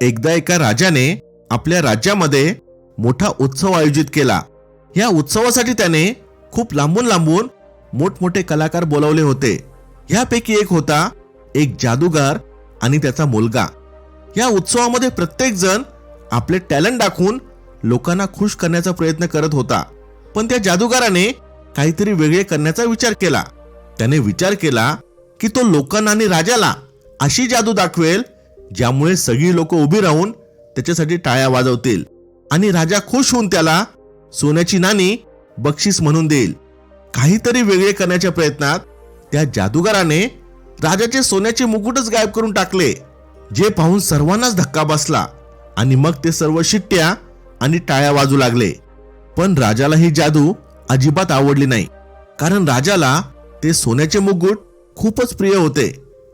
एकदा एका राजाने आपल्या राज्यामध्ये मोठा उत्सव आयोजित केला। या उत्सवासाठी त्याने खूप लांबून लांबून मोठमोठे कलाकार बोलावले होते। यापैकी एक होता एक जादूगार आणि त्याचा मुलगा। या उत्सवामध्ये प्रत्येक जण आपले टॅलेंट दाखवून लोकांना खुश करण्याचा प्रयत्न करत होता। पण त्या जादूगाराने काहीतरी वेगळे करण्याचा विचार केला। त्याने विचार केला की तो लोकांना आणि राजाला अशी जादू दाखवेल ज्यामुळे सगळी लोक उभी राहून त्याच्यासाठी टाळ्या वाजवतील आणि राजा खुश होऊन त्याला सोन्याची नाणी बक्षीस म्हणून देईल। काहीतरी वेगळे करण्याच्या प्रयत्नात त्या जादूगाराने राजाचे सोन्याचे मुकुटच गायब करून टाकले, जे पाहून सर्वांनाच धक्का बसला आणि मग ते सर्व शिट्ट्या आणि टाळ्या वाजू लागले। पण राजाला ही जादू अजिबात आवडली नाही, कारण राजाला ते सोन्याचे मुकुट खूपच प्रिय होते।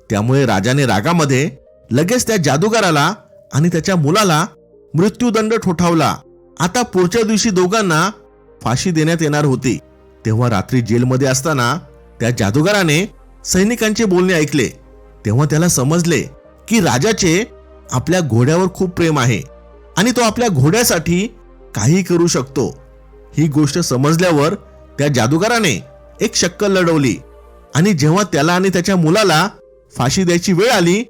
त्यामुळे राजाने रागामध्ये लगेच त्या जादूगाराला आणि त्याच्या मुलाला मृत्यूदंड ठोठावला। आता पुढच्या दिवशी दोघांना फाशी देण्यात येणार होती। तेव्हा रात्री जेलमध्ये असताना त्या जादूगाराने सैनिकांचे बोलणे ऐकले। तेव्हा त्याला समजले की राजाचे आपल्या घोड्यावर खूप प्रेम आहे आणि तो आपल्या घोड्यासाठी काही करू शकतो। ही गोष्ट समजल्यावर त्या जादूगाराने एक शक्कल लढवली आणि जेव्हा त्याला आणि त्याच्या मुलाला फाशी द्यायची वेळ आली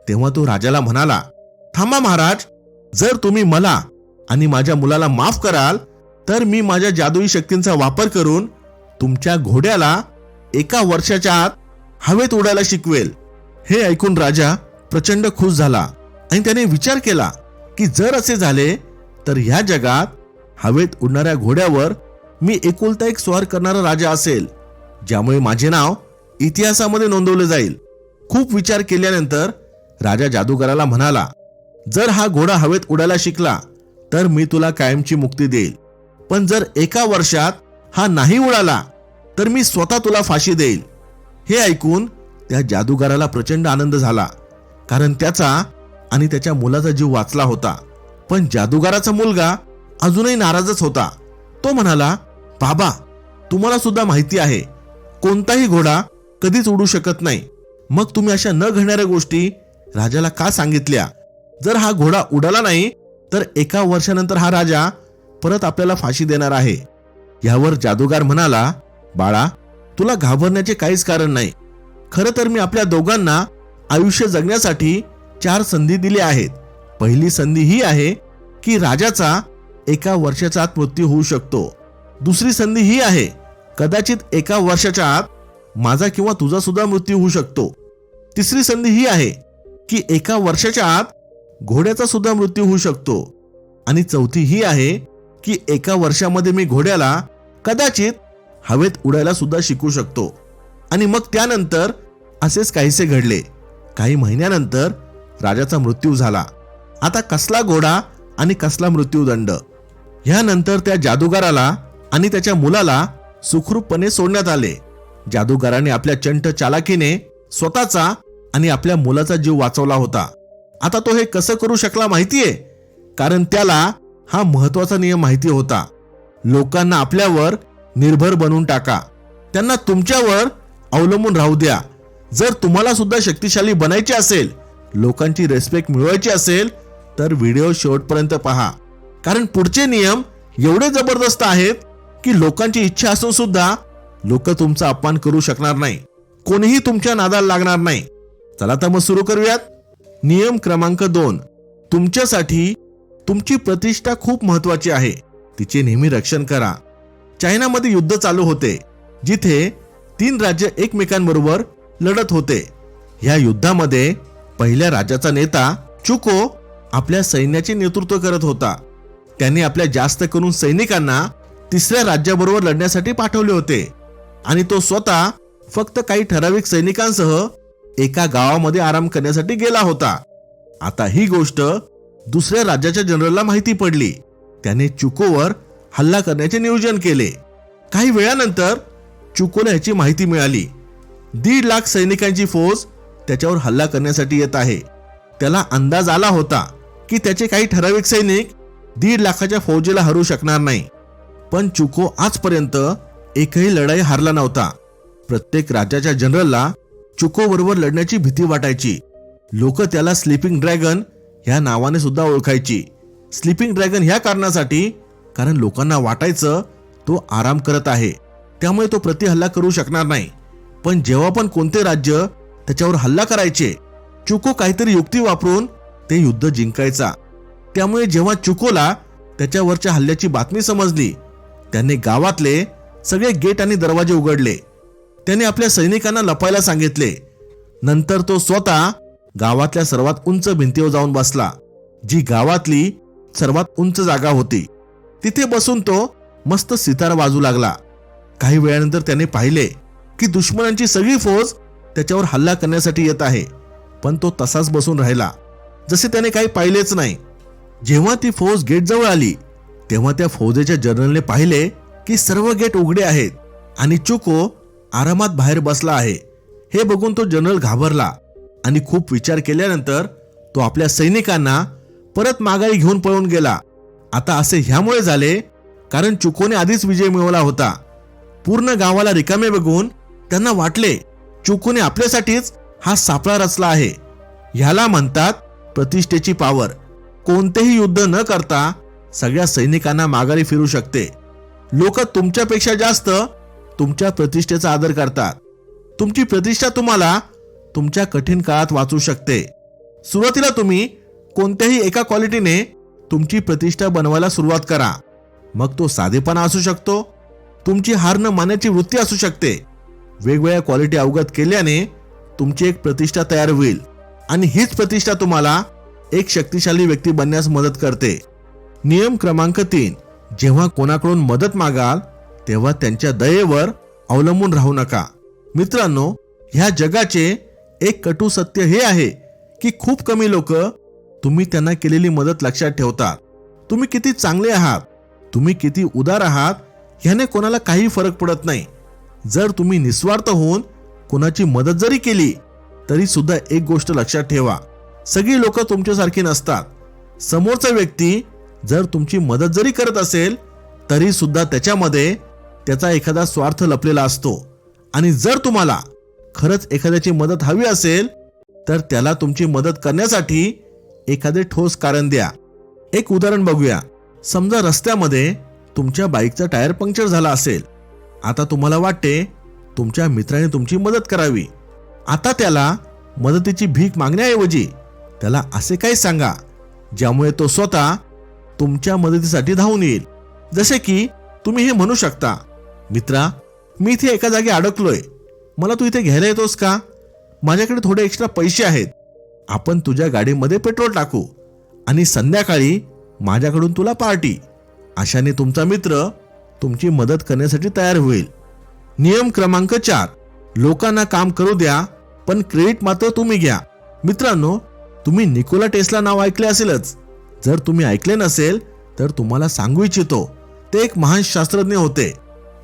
तेव्हा तो राजाला म्हणाला, थांबा महाराज, जर तुम्ही मला आणि माझ्या मुलाला माफ कराल तर मी माझ्या जादुई शक्तींचा वापर करून तुमच्या घोड्याला 1 वर्षाच्या आत हवेत उडायला शिकवेल। हे ऐकून राजा प्रचंड खुश झाला आणि त्याने विचार केला की जर असे झाले तर ह्या जगात हवेत उडणाऱ्या घोड्यावर मी एकुलता एक स्वार करणारा राजा असेल, ज्यामुळे माझे नाव इतिहासामध्ये नोंदवले जाईल। खूप विचार केल्यानंतर राजा जादूगाराला म्हणाला, जर हा घोडा हवेत उडायला शिकला तर मी तुला कायमची मुक्ती देईल, पण जर 1 वर्षात हा नाही उडाला तर मी स्वतः तुला फाशी देईल। हे ऐकून त्या जादूगाराला प्रचंड आनंद झाला, कारण त्याचा आणि त्याच्या मुलाचा जीव वाचला होता। पण जादूगाराचा मुलगा अजूनही नाराजच होता। तो म्हणाला, बाबा, तुम्हाला सुद्धा माहिती आहे कोणताही घोडा कधीच उडू शकत नाही, मग तुम्ही अशा न घडणाऱ्या गोष्टी राजाला का सांगितल्या? जर हा घोडा उडाला नाही तर 1 वर्षानंतर हा राजा परत आपल्याला फाशी देणार आहे। यावर जादूगार म्हणाला, बाळा, तुला घाबरण्याचे काहीच कारण नाही। खरं तर मी आपल्या दोघांना आयुष्य जगण्यासाठी 4 संधी दिल्या आहेत। पहिली संधी ही आहे की राजाचा 1 वर्षाच्या आत मृत्यू होऊ शकतो। दुसरी संधी ही आहे, कदाचित 1 वर्षाच्या आत माझा किंवा तुझा सुद्धा मृत्यू होऊ शकतो। तिसरी संधी ही आहे की 1 वर्षाच्या आत घोड्याचा सुद्धा मृत्यू होऊ शकतो। आणि चौथी ही आहे की 1 वर्षामध्ये मी घोड्याला कदाचित हवेत उडायला सुद्धा शिकू शकतो। आणि मग त्यानंतर असेच काहीसे घडले। काही महिन्यानंतर राजाचा मृत्यू झाला। आता कसला घोडा आणि कसला मृत्यूदंड? यानंतर त्या जादूगाराला आणि त्याच्या मुलाला सुखरूपपणे सोडण्यात आले। जादूगाराने आपल्या चंट चालाकीने स्वतःचा आणि आपल्या मुलाचा जीव वाचवला होता। आता तो हे कसं करू शकला माहितीये? कारण त्याला हा महत्वाचा नियम माहिती होता, लोकांना आपल्यावर निर्भर बनवून टाका, त्यांना तुमच्यावर अवलंबून राहू द्या। जर तुम्हाला सुद्धा शक्तिशाली बनायचे असेल, लोकांची रिस्पेक्ट मिळवायची असेल तर व्हिडिओ शेवटपर्यंत पहा, कारण पुढचे नियम एवढे जबरदस्त आहेत की लोकांची इच्छा असून सुद्धा लोक तुमचा अपमान करू शकणार नाही, कोणीही तुमच्या नादाला लागणार नाही। चला तर मग सुरू करूयात। नियम क्रमांक 2, तुमच्यासाठी तुमची प्रतिष्ठा खूप महत्वाची आहे, तिचे नेहमी रक्षण करा। चायनामध्ये युद्ध चालू होते, जिथे 3 राज्य एकमेकांबरोबर लढत होते। या युद्धामध्ये पहिल्या राज्याचा नेता चुको आपल्या सैन्याचे नेतृत्व करत होता। त्याने आपल्या जास्त करून सैनिकांना 3ऱ्या राज्याबरोबर लढण्यासाठी पाठवले होते आणि तो स्वतः फक्त काही ठराविक सैनिकांसह एका गावामध्ये आराम करण्यासाठी गेला होता। आता ही गोष्ट दुसऱ्या राज्याच्या जनरलला माहिती पडली। त्याने चुकोवर हल्ला करण्याचे नियोजन केले। काही वेळानंतर चुकोला याची माहिती मिळाली, 1.5 लाख सैनिकांची फौज त्याच्यावर हल्ला करण्यासाठी येत आहे। त्याला अंदाज आला होता की त्याचे काही ठराविक सैनिक 1.5 लाखाच्या फौजेला हरवू शकणार नाही। पण चुको आजपर्यंत एकही लढाई हारला नव्हता। प्रत्येक राज्याच्या जनरलला चुको बरोबर लढण्याची भीती वाटायची। लोक त्याला स्लीपिंग ड्रॅगन ह्या नावाने सुद्धा ओळखायची. स्लीपिंग ड्रॅगन ह्या कारणासाठी, कारण लोकांना वाटायचं तो आराम करत आहे, त्यामुळे तो प्रतिहल्ला करू शकणार नाही. पण जेव्हा पण कोणते राज्य त्याच्यावर हल्ला करायचे, चुको काहीतरी युक्ती वापरून ते युद्ध जिंकायचा. त्यामुळे जेव्हा चुकोला त्याच्यावरच्या हल्ल्याची बातमी समजली, त्याने गावातले सगळे गेट आणि दरवाजे उघडले. त्याने आपल्या सैनिकांना लपायला सांगितले. नंतर तो स्वतः गावातल्या सर्वात उंच भिंतीवर जाऊन बसला, जी गावातली सर्वात उंच जागा होती. तिथे बसून तो मस्त सितार वाजू लागला. काही वेळानंतर त्याने पाहिले की दुश्मनांची सगळी फौज त्याच्यावर हल्ला करण्यासाठी येत आहे, पण तो तसाच बसून राहिला, जसे त्याने काही पाहिलेच नाही. जेव्हा ती फौज गेटजवळ आली, तेव्हा त्या फौजेच्या जनरलने पाहिले की सर्व गेट उघडे आहेत आणि चुको आरामात बाहेर बसला आहे. हे बघून तो जनरल घाबरला आणि खूप विचार केल्यानंतर तो आपल्या सैनिकांना परत माघारी घेऊन पळून गेला. आता असे ह्यामुळे झाले कारण चुकोने आधीच विजय मिळवला होता. पूर्ण गावाला रिकामे बघून त्यांना वाटले चुकोने आपल्यासाठीच हा सापळा रचला आहे. ह्याला म्हणतात प्रतिष्ठेची पावर. कोणतेही युद्ध न करता सगळ्या सैनिकांना माघारी फिरू शकते. लोक तुमच्यापेक्षा जास्त तुमच्या प्रतिष्ठेचा आदर करतात. तुमची प्रतिष्ठा तुम्हाला तुमच्या कठीण काळात वाचू शकते. सुरुवातीला तुम्ही कोणत्याही एका क्वालिटीने तुमची प्रतिष्ठा बनवायला सुरुवात करा. मग तो साधेपणा असू शकतो, तुमची हार न मानण्याची वृत्ती असू शकते. वेगवेगळ्या क्वालिटी अवगत केल्याने तुमची एक प्रतिष्ठा तयार होईल आणि हीच प्रतिष्ठा तुम्हाला एक शक्तिशाली व्यक्ती बनण्यास मदत करते. नियम क्रमांक 3, जेव्हा कोणाकडून मदत मागाल तेव्हा त्यांच्या दयेवर अवलंबून राहू नका. मित्रांनो, ह्या जगाचे एक कटू सत्य हे आहे की खूप कमी लोक तुम्ही त्यांना केलेली मदत लक्षात ठेवतात. तुम्ही किती चांगले आहात, तुम्ही किती उदार आहात, ह्याने कोणाला काही फरक पडत नाही. जर तुम्ही निस्वार्थ होऊन कोणाची मदत जरी केली तरी सुद्धा एक गोष्ट लक्षात ठेवा, सगळी लोक तुमच्यासारखी नसतात. समोरचा व्यक्ती जर तुमची मदत जरी करत असेल तरी सुद्धा त्याच्यामध्ये त्याचा एखादा स्वार्थ लपलेला असतो. आणि जर तुम्हाला खरंच एखाद्याची मदत हवी असेल तर त्याला तुमची मदत करण्यासाठी एखादे ठोस कारण द्या. एक उदाहरण बघूया. समजा रस्त्यामध्ये तुमच्या बाईकचा टायर पंक्चर झाला असेल. आता तुम्हाला वाटते तुमच्या मित्राने तुमची मदत करावी. आता त्याला मदतीची भीक मागण्याऐवजी त्याला असे काही सांगा ज्यामुळे तो स्वतः तुमच्या मदतीसाठी धावून येईल. जसे की तुम्ही हे म्हणू शकता, मित्रा, मी इथे एका जागी अडकलोय, मला तू इथे घ्यायला येतोस का? माझ्याकडे थोडे एक्स्ट्रा पैसे आहेत, आपण तुझ्या गाडीमध्ये पेट्रोल टाकू आणि संध्याकाळी माझ्याकडून तुला पार्टी. अशाने तुमचा मित्र तुमची मदत करण्यासाठी तयार होईल. नियम क्रमांक 4, लोकांना काम करू द्या पण क्रेडिट मात्र तुम्ही घ्या. मित्रांनो, तुम्ही निकोला टेस्ला नाव ऐकले असेलच. जर तुम्ही ऐकले नसेल तर तुम्हाला सांगू इच्छितो, ते एक महान शास्त्रज्ञ होते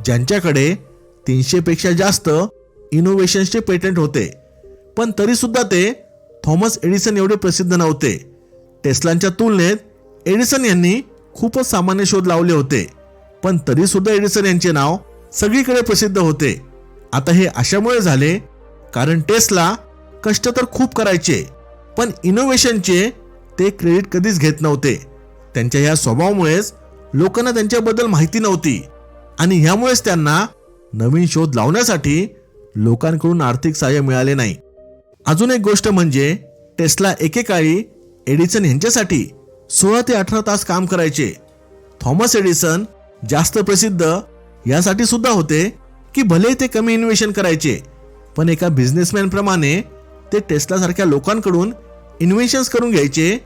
ज्यांच्याकडे 300 पेक्षा जास्त इनोव्हेशन्सचे पेटंट होते. पण तरी सुद्धा ते थॉमस एडिसन एवढे प्रसिद्ध नव्हते. टेस्लांच्या तुलनेत एडिसन यांनी खूपच सामान्य शोध लावले होते, पण तरी सुद्धा एडिसन यांचे नाव सगळीकडे प्रसिद्ध होते. आता हे अशामुळे झाले कारण टेस्ला कष्ट तर खूप करायचे, पण इनोव्हेशनचे ते क्रेडिट कधीच घेत नव्हते. त्यांच्या या स्वभावामुळेच लोकांना त्यांच्याबद्दल माहिती नव्हती आणि ह्यामुळेच त्यांना नवीन शोध लावण्यासाठी लोकांकडून आर्थिक सहाय्य मिळाले नाही. अजून एक गोष्ट म्हणजे टेस्ला एकेकाळी एडिसन यांच्यासाठी 16 ते 18 तास काम करायचे. थॉमस एडिसन जास्त प्रसिद्ध यासाठी सुद्धा होते की भले ते कमी इन्व्हेशन करायचे, पण एका बिझनेसमॅन प्रमाणे ते टेस्ला सारख्या लोकांकडून इन्व्हेन्शन्स करून घ्यायचे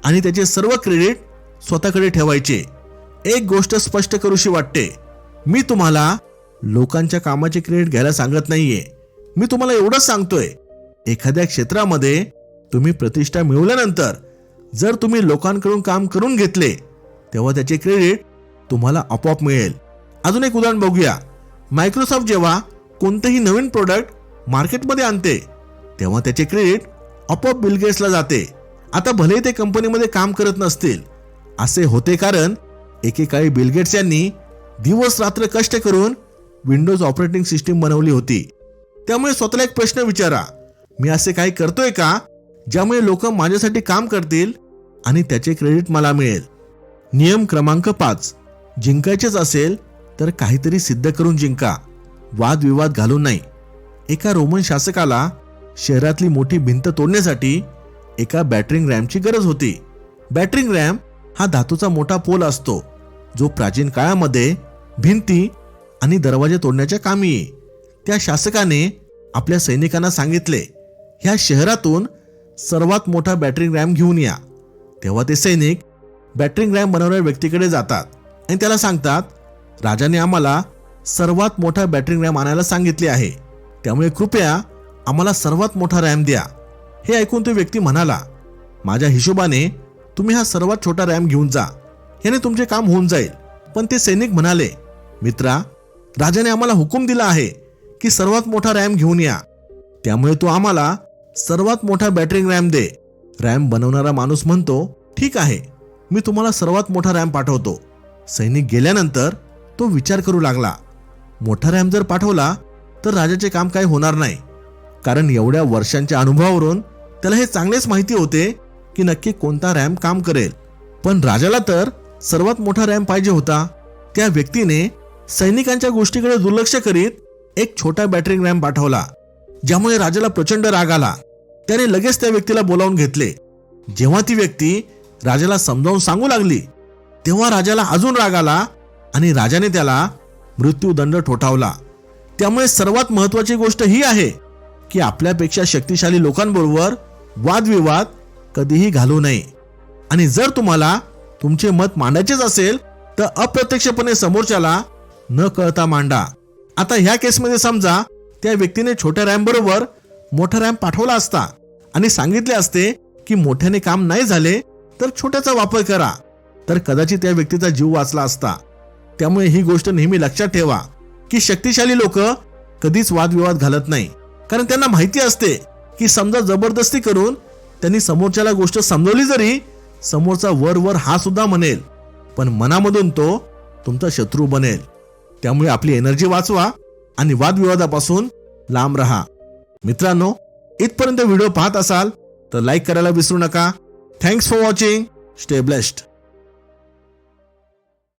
आणि त्याचे सर्व क्रेडिट स्वतःकडे ठेवायचे. एक गोष्ट स्पष्ट करूशी वाटते, मी तुम्हाला लोकांच्या कामाचे क्रेडिट घ्यायला सांगत नाहीये. मी तुम्हाला एवढंच सांगतोय, एखाद्या क्षेत्रामध्ये तुम्ही प्रतिष्ठा मिळवल्यानंतर जर तुम्ही लोकांकडून काम करून घेतले तेव्हा त्याचे क्रेडिट तुम्हाला आपोआप मिळेल. अजून एक उदाहरण बघूया. मायक्रोसॉफ्ट जेव्हा कोणतेही नवीन प्रोडक्ट मार्केटमध्ये आणते तेव्हा त्याचे क्रेडिट आपोआप बिल गेट्सला जाते. आता भले ते कंपनीमध्ये काम करत नसतील, असे होते कारण एकेकाळी बिल गेट्स यांनी दिवस रात्र कष्ट करून विंडोज ऑपरेटिंग सिस्टीम बनवली होती. त्यामुळे स्वतःला एक प्रश्न विचारा, मी असे काही करतोय का ज्यामुळे लोक माझ्यासाठी काम करतील आणि त्याचे क्रेडिट मला मिळेल. नियम क्रमांक 5, जिंकायचेच असेल तर काहीतरी सिद्ध करून जिंका, वादविवाद घालून नाही. एका रोमन शासकाला शहरातली मोठी भिंत तोडण्यासाठी एका बॅटरिंग रॅमची गरज होती. बॅटरिंग रॅम हा धातूचा मोठा पोल असतो जो प्राचीन काळामध्ये भिंती आणि दरवाजे तोडण्याच्या कामी येई. त्या शासकाने आपल्या सैनिकांना सांगितले, ह्या शहरातून सर्वात मोठा बॅटरिंग रॅम घेऊन या. तेव्हा ते सैनिक बॅटरिंग रॅम बनवणाऱ्या व्यक्तीकडे जातात आणि त्याला सांगतात, राजाने आम्हाला सर्वात मोठा बॅटरिंग रॅम आणायला सांगितले आहे, त्यामुळे कृपया आम्हाला सर्वात मोठा रॅम द्या. हे ऐकून तो व्यक्ती म्हणाला, माझ्या हिशोबाने तुम्ही हा सर्वात छोटा रॅम घेऊन जा, याने तुमचे काम होऊन जाईल. पण ते सैनिक म्हणाले, मित्रा, राजाने आम्हाला हुकूम दिला आहे की सर्वात मोठा रॅम घेऊन या, त्यामुळे तू आम्हाला सर्वात मोठा बॅटरिंग रॅम दे. रॅम बनवणारा माणूस म्हणतो, ठीक आहे, मी तुम्हाला सर्वात मोठा रॅम पाठवतो. सैनिक गेल्यानंतर तो विचार करू लागला, मोठा रॅम जर पाठवला तर राजाचे काम काही होणार नाही, कारण एवढ्या वर्षांच्या अनुभवावरून त्याला हे चांगलेच माहिती होते की नक्की कोणता रॅम काम करेल. पण राजाला तर सर्वात मोठा रॅम पाहिजे होता. त्या व्यक्तीने सैनिकांच्या गोष्टीकडे दुर्लक्ष करीत एक छोटा बॅटरिंग रॅम पाठवला, ज्यामुळे राजाला प्रचंड राग आला. त्याने लगेच त्या व्यक्तीला बोलावून घेतले. जेव्हा ती व्यक्ती राजाला समजावून सांगू लागली तेव्हा राजाला अजून राग आला आणि राजाने त्याला मृत्यूदंड ठोठावला. त्यामुळे सर्वात महत्त्वाची गोष्ट ही आहे की आपल्यापेक्षा शक्तिशाली लोकांबरोबर वादविवाद कधीही घालू नये. आणि जर तुम्हाला तुमचे मत मांडायचेच असेल तर अप्रत्यक्षपणे समोरच्याला न कळता मांडा. आता ह्या केसमध्ये समजा त्या व्यक्तीने छोट्या रॅम बरोबर मोठा रॅम पाठवला असता आणि सांगितले असते की मोठ्याने काम नाही झाले तर छोट्याचा वापर करा, तर कदाचित त्या व्यक्तीचा जीव वाचला असता. त्यामुळे ही गोष्ट नेहमी लक्षात ठेवा की शक्तिशाली लोक कधीच वादविवाद घालत नाही, कारण त्यांना माहिती असते की समजा जबरदस्ती करून त्यांनी समोरच्याला गोष्ट समजवली जरी समोरचा वर वर हा सुद्धा म्हणेल, पण मनामधून तो तुमचा शत्रू बनेल. त्यामुळे आपली एनर्जी वाचवा आणि वादविवादापासून लांब राहा. मित्रांनो, इथपर्यंत व्हिडिओ पाहत असाल तर लाईक करायला विसरू नका. Thanks for watching. Stay blessed.